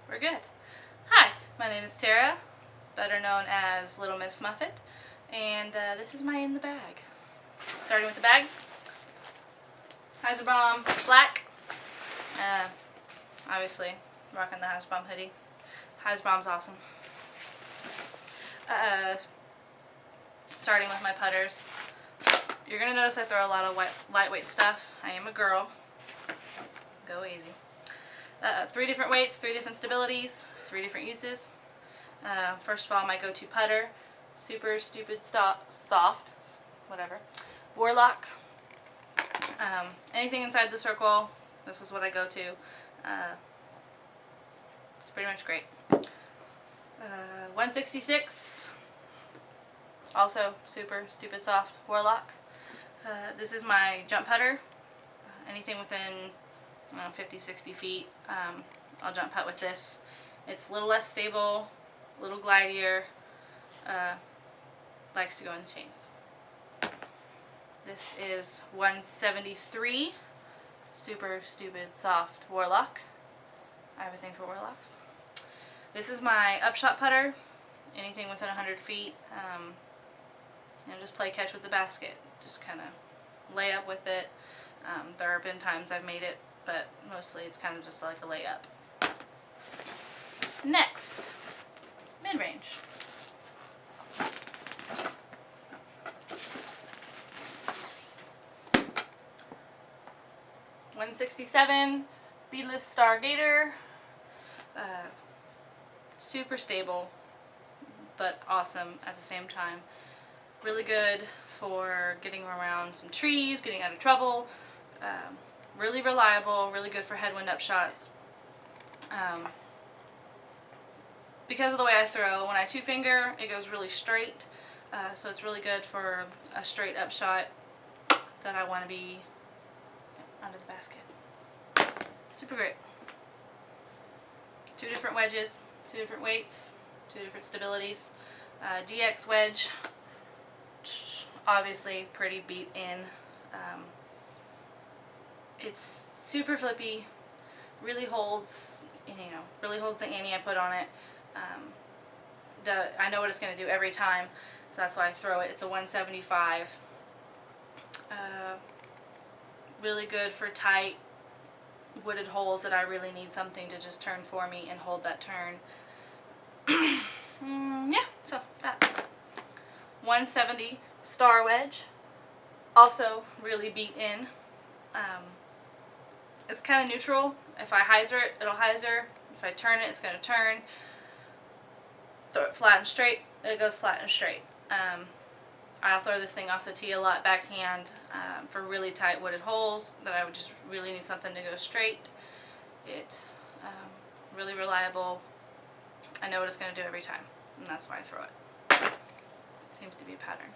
We're good. Hi, my name is Tara, better known as Little Miss Muffet, and this is my in the bag. Starting with the bag. Bomb black. Obviously, rocking the Bomb hoodie. Bomb's awesome. Starting with my putters. You're going to notice I throw a lot of lightweight stuff. I am a girl. Go easy. 3 different weights, 3 different stabilities, 3 different uses. First of all, my go-to putter, super stupid soft, whatever, Warlock. Anything inside the circle, this is what I go to. It's pretty much great. 166, also super stupid soft, Warlock. This is my jump putter. Anything within 50-60 feet, I'll jump putt with this. It's a little less stable, a little glidier, likes to go in the chains. This is 173, super stupid soft Warlock. I have a thing for Warlocks. This is my upshot putter. Anything within 100 feet, just play catch with the basket. Just kind of lay up with it. There have been times I've made it, but mostly it's kind of just like a layup. Next, mid-range. .167 beadless Star Gator. Super stable, but awesome at the same time. Really good for getting around some trees, getting out of trouble. Really reliable, really good for headwind up shots. Because of the way I throw, when I 2-finger, it goes really straight. So it's really good for a straight up shot that I want to be under the basket. Super great. 2 different wedges, 2 different weights, 2 different stabilities. DX wedge, obviously pretty beat in. It's super flippy, really holds, really holds the ante I put on it. I know what it's going to do every time, so that's why I throw it. It's a 175. Really good for tight wooded holes that I really need something to just turn for me and hold that turn. Yeah, so that. 170 Star Wedge, also really beat in. It's kind of neutral. If I hyzer it, it'll hyzer. If I turn it, it's going to turn. Throw it flat and straight, it goes flat and straight. I'll throw this thing off the tee a lot backhand for really tight wooded holes that I would just really need something to go straight. It's really reliable. I know what it's going to do every time, and that's why I throw it. Seems to be a pattern.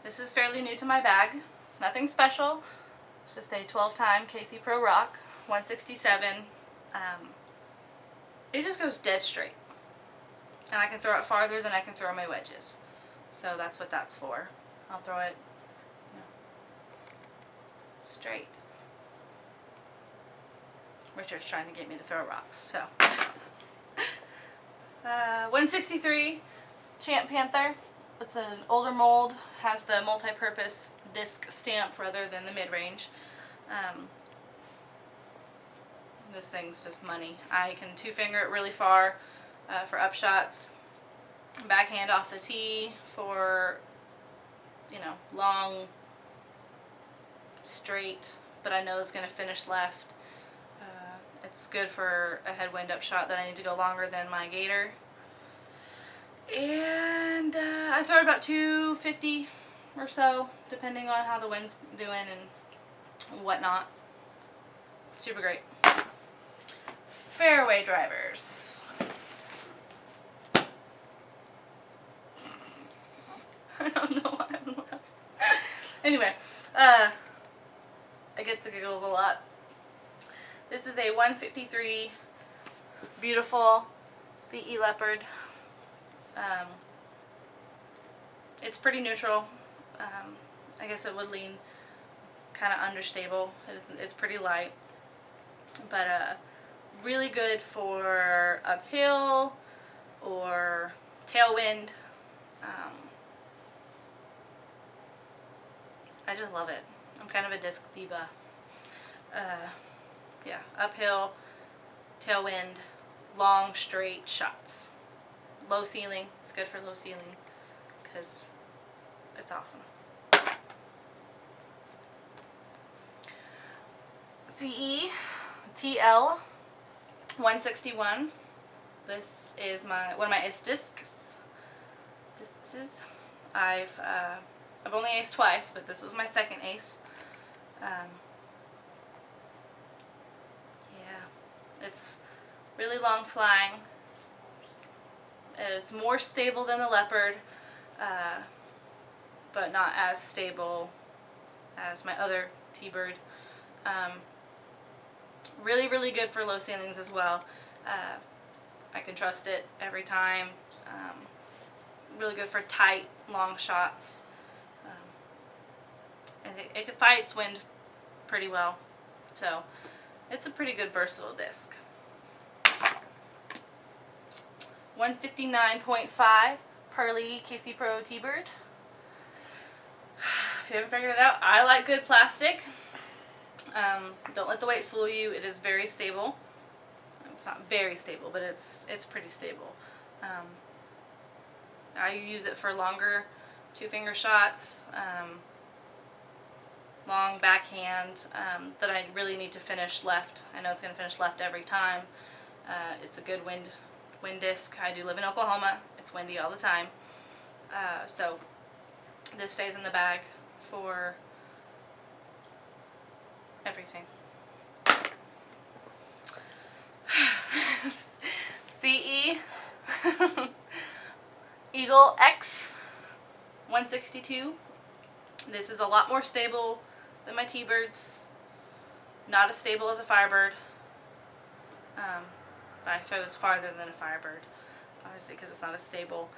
This is fairly new to my bag. It's nothing special. It's just a 12-time KC Pro Rock 167. It just goes dead straight, and I can throw it farther than I can throw my wedges. So that's what that's for. I'll throw it straight. Richard's trying to get me to throw rocks, so. 163 Champ Panther. It's an older mold, has the multi-purpose disc stamp rather than the mid-range. This thing's just money. I can 2-finger it really far for up shots. Backhand off the tee for, long, straight, but I know it's going to finish left. It's good for a headwind up shot that I need to go longer than my gator. And I throw it about 250 or so, depending on how the wind's doing and whatnot. Super great. Fairway drivers. I don't know why I'm laughing. Anyway, I get the giggles a lot. This is a 153 beautiful CE Leopard. It's pretty neutral. I guess it would lean kind of understable. It's pretty light, but Really good for uphill or tailwind. I just love it. I'm kind of a disc diva. Yeah, uphill, tailwind, long straight shots. Low ceiling, it's good for low ceiling because it's awesome. CE TL 161. This is one of my ace discs. I've only aced twice, but this was my second ace. Yeah, it's really long flying. It's more stable than the Leopard, but not as stable as my other T-Bird. Really, really good for low ceilings as well. I can trust it every time. Really good for tight, long shots. And it fights wind pretty well. So it's a pretty good versatile disc. 159.5 Pearly KC Pro T-Bird. If you haven't figured it out, I like good plastic. Don't let the weight fool you. It is very stable. It's not very stable, but it's pretty stable. I use it for longer two-finger shots, long backhand that I really need to finish left. I know it's going to finish left every time. It's a good wind disc. I do live in Oklahoma. It's windy all the time. So this stays in the bag for everything. CE Eagle X 162. This is a lot more stable than my T-Birds. Not as stable as a Firebird. But I throw this farther than a Firebird, obviously, because it's not as stable.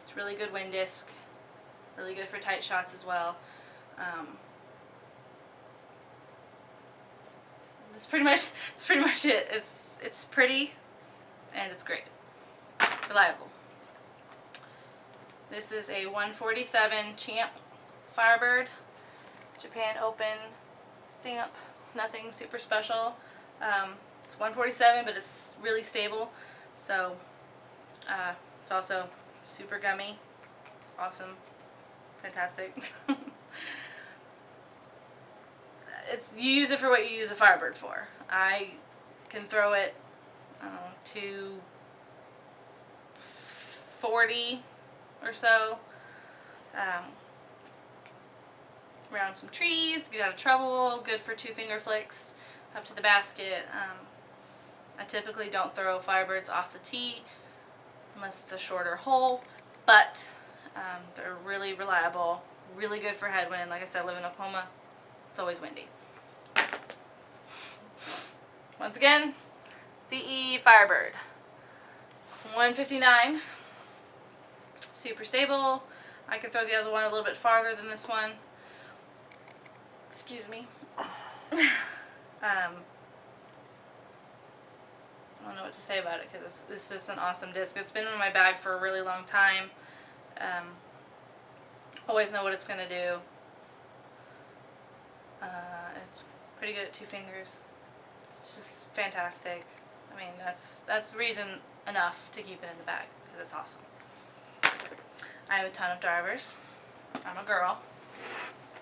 It's really good wind disc. Really good for tight shots as well. That's pretty much it. It's pretty, and it's great. Reliable. This is a 147 Champ Firebird. Japan Open stamp. Nothing super special. It's 147, but it's really stable. So it's also super gummy. Awesome. Fantastic. You use it for what you use a Firebird for. I can throw it to 40 or so around some trees to get out of trouble. Good for two-finger flicks up to the basket. I typically don't throw Firebirds off the tee unless it's a shorter hole, but they're really reliable, really good for headwind. Like I said, I live in Oklahoma. It's always windy. Once again, CE Firebird 159. Super stable. I can throw the other one a little bit farther than this one. Excuse me. I don't know what to say about it because it's just an awesome disc. It's been in my bag for a really long time. Always know what it's going to do. It's pretty good at two fingers. It's just fantastic. I mean, that's reason enough to keep it in the bag because it's awesome. I have a ton of drivers. I'm a girl.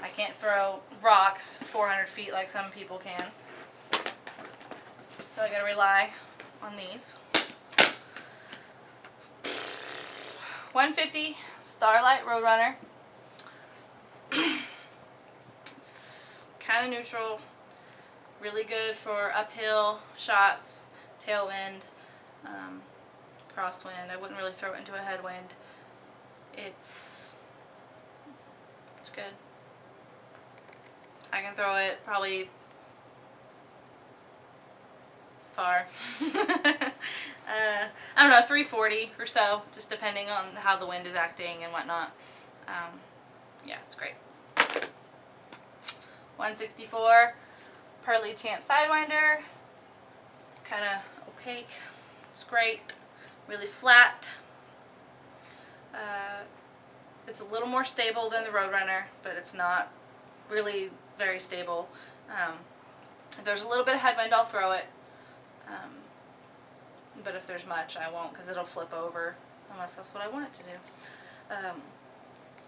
I can't throw rocks 400 feet like some people can. So I gotta rely on these. 150 Starlight Roadrunner. It's kind of neutral. Really good for uphill shots, tailwind, crosswind. I wouldn't really throw it into a headwind. It's good. I can throw it probably far. I don't know, 340 or so, just depending on how the wind is acting and whatnot. Yeah, it's great. 164 Pearly Champ Sidewinder. opaque. It's great. Really flat. It's a little more stable than the Roadrunner, but it's not really very stable. If there's a little bit of headwind, I'll throw it. But if there's much, I won't, because it'll flip over, unless that's what I want it to do.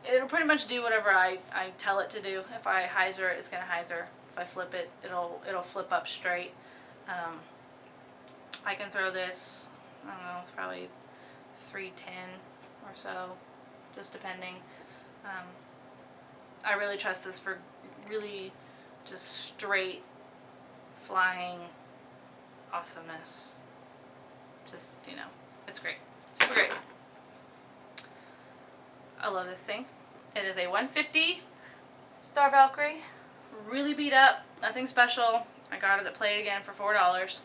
It'll pretty much do whatever I tell it to do. If I hyzer it, it's going to hyzer. If I flip it, it'll flip up straight. I can throw this, I don't know, probably 310 or so, just depending. I really trust this for really just straight flying awesomeness. Just, you know, it's great. Super great. I love this thing. It is a 150 Star Valkyrie. Really beat up. Nothing special. I got it at Play It Again for $4.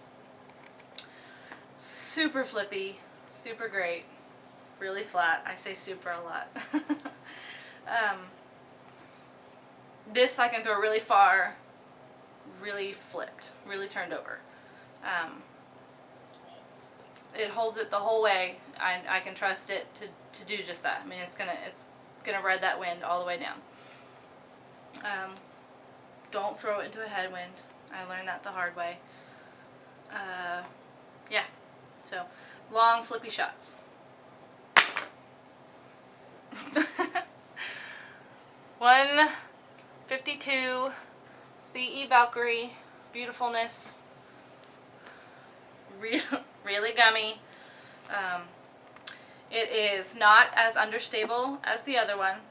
Super flippy. Super great. Really flat. I say super a lot. This I can throw really far. Really flipped. Really turned over. It holds it the whole way. I can trust it to do just that. I mean, it's gonna ride that wind all the way down. Don't throw it into a headwind. I learned that the hard way. Yeah. So, long flippy shots. $152 CE Valkyrie. Beautifulness. Really gummy. It is not as understable as the other one.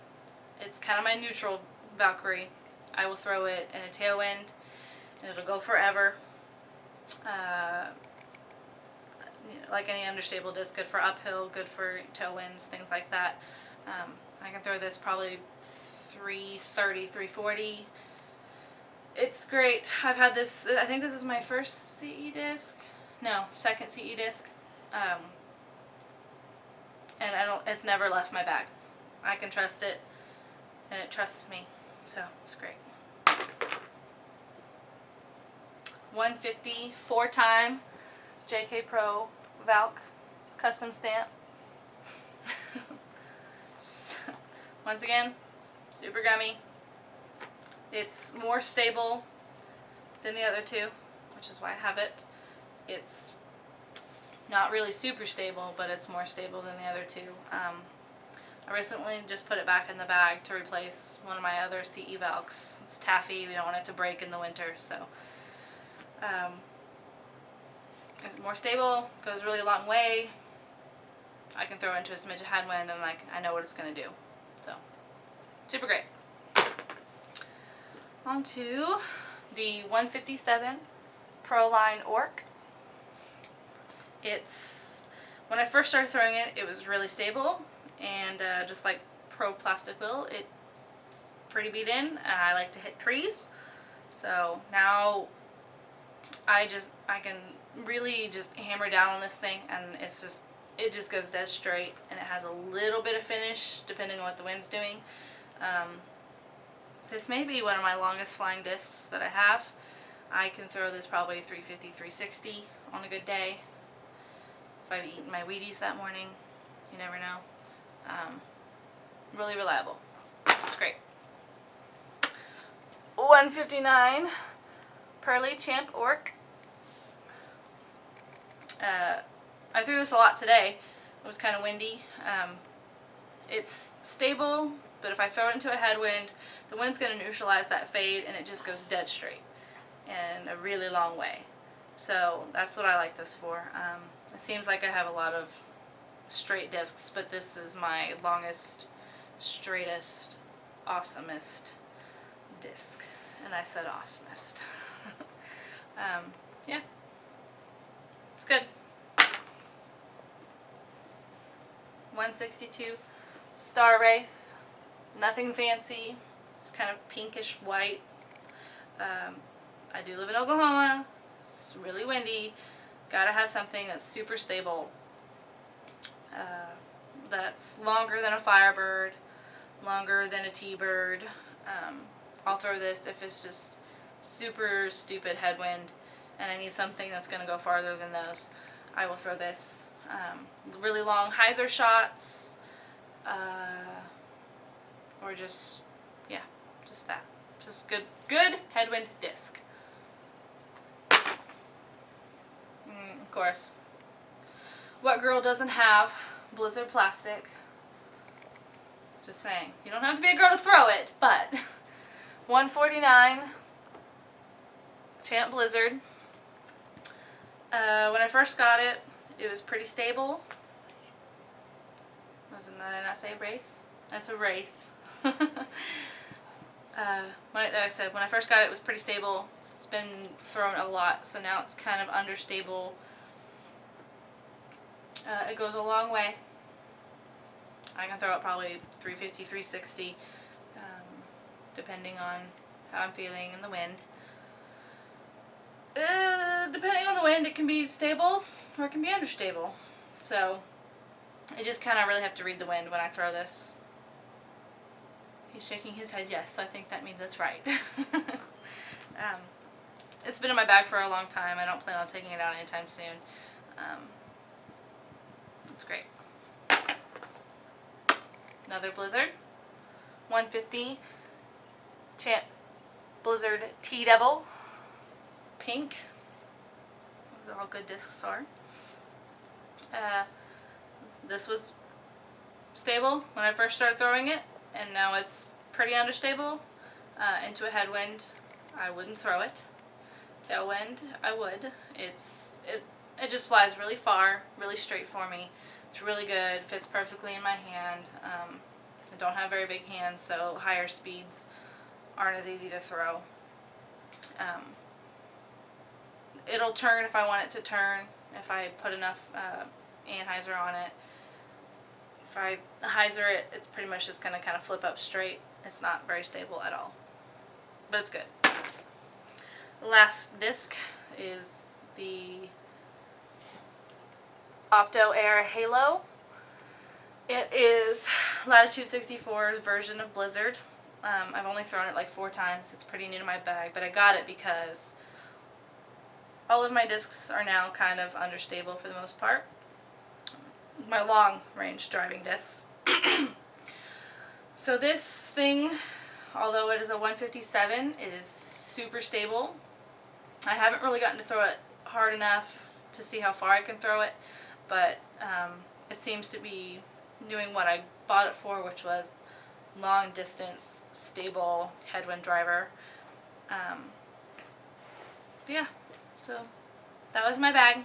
It's kind of my neutral Valkyrie. I will throw it in a tailwind and it'll go forever. Like any understable disc, good for uphill, good for tailwinds, things like that. I can throw this probably 330, 340. It's great. I've had this, I think this is my first CE disc. No, second CE disc. And it's never left my bag. I can trust it, and it trusts me, so it's great. 150 4-time JK Pro Valk custom stamp. Once again, super gummy. It's more stable than the other two, which is why I have it. It's not really super stable, but it's more stable than the other two. I recently just put it back in the bag to replace one of my other CE Valks. It's taffy. We don't want it to break in the winter, so it's more stable, goes a really long way. I can throw it into a smidge of headwind and I know what it's going to do. So, super great. On to the 157 Pro Line Orc. When I first started throwing it, it was really stable, and just like Pro Plastic Will, it's pretty beat in. I like to hit trees, so now I can really just hammer down on this thing, and it just goes dead straight, and it has a little bit of finish depending on what the wind's doing. This may be one of my longest flying discs that I have. I can throw this probably 350, 360 on a good day. If I've eaten my Wheaties that morning, you never know. Really reliable. It's great. 159 Pearly Champ Orc. I threw this a lot today. It was kind of windy. It's stable, but if I throw it into a headwind, the wind's going to neutralize that fade, and it just goes dead straight and a really long way. So that's what I like this for. It seems like I have a lot of straight discs, but this is my longest, straightest, awesomest disc. And I said awesomest. Yeah. It's good. 162 Star Wraith. Nothing fancy. It's kind of pinkish white. I do live in Oklahoma. It's really windy. Gotta have something that's super stable. That's longer than a Firebird, longer than a T-Bird. I'll throw this if it's just super stupid headwind, and I need something that's going to go farther than those, I will throw this. Really long hyzer shots, or just, yeah, just that. Just good headwind disc. Of course, what girl doesn't have Blizzard plastic? Just saying. You don't have to be a girl to throw it, but $149 Champ Blizzard. When I first got it, it was pretty stable. Did I not say Wraith? That's a Wraith. Like I said, when I first got it, it was pretty stable. It's been thrown a lot, so now it's kind of understable. It goes a long way. I can throw it probably 350, 360, depending on how I'm feeling and the wind. Depending on the wind, it can be stable or it can be understable. So, I just kind of really have to read the wind when I throw this. He's shaking his head yes, so I think that means that's right. It's been in my bag for a long time. I don't plan on taking it out anytime soon. It's great. Another Blizzard. 150 Champ Blizzard T-Devil. Pink. Those are all good discs are. This was stable when I first started throwing it, and now it's pretty understable. Into a headwind, I wouldn't throw it. Tailwind, I would. It just flies really far, really straight for me. It's really good, fits perfectly in my hand. I don't have very big hands, so higher speeds aren't as easy to throw. It'll turn if I want it to turn, if I put enough anhyzer on it. If I hyzer it, it's pretty much just going to kind of flip up straight. It's not very stable at all, but it's good. The last disc is the Opto Air Halo. It is Latitude 64's version of Blizzard. I've only thrown it like 4 times. It's pretty new to my bag, but I got it because all of my discs are now kind of understable for the most part. My long range driving discs. So this thing, although it is a 157, it is super stable. I haven't really gotten to throw it hard enough to see how far I can throw it, but it seems to be doing what I bought it for, which was long distance, stable headwind driver. But yeah, so that was my bag.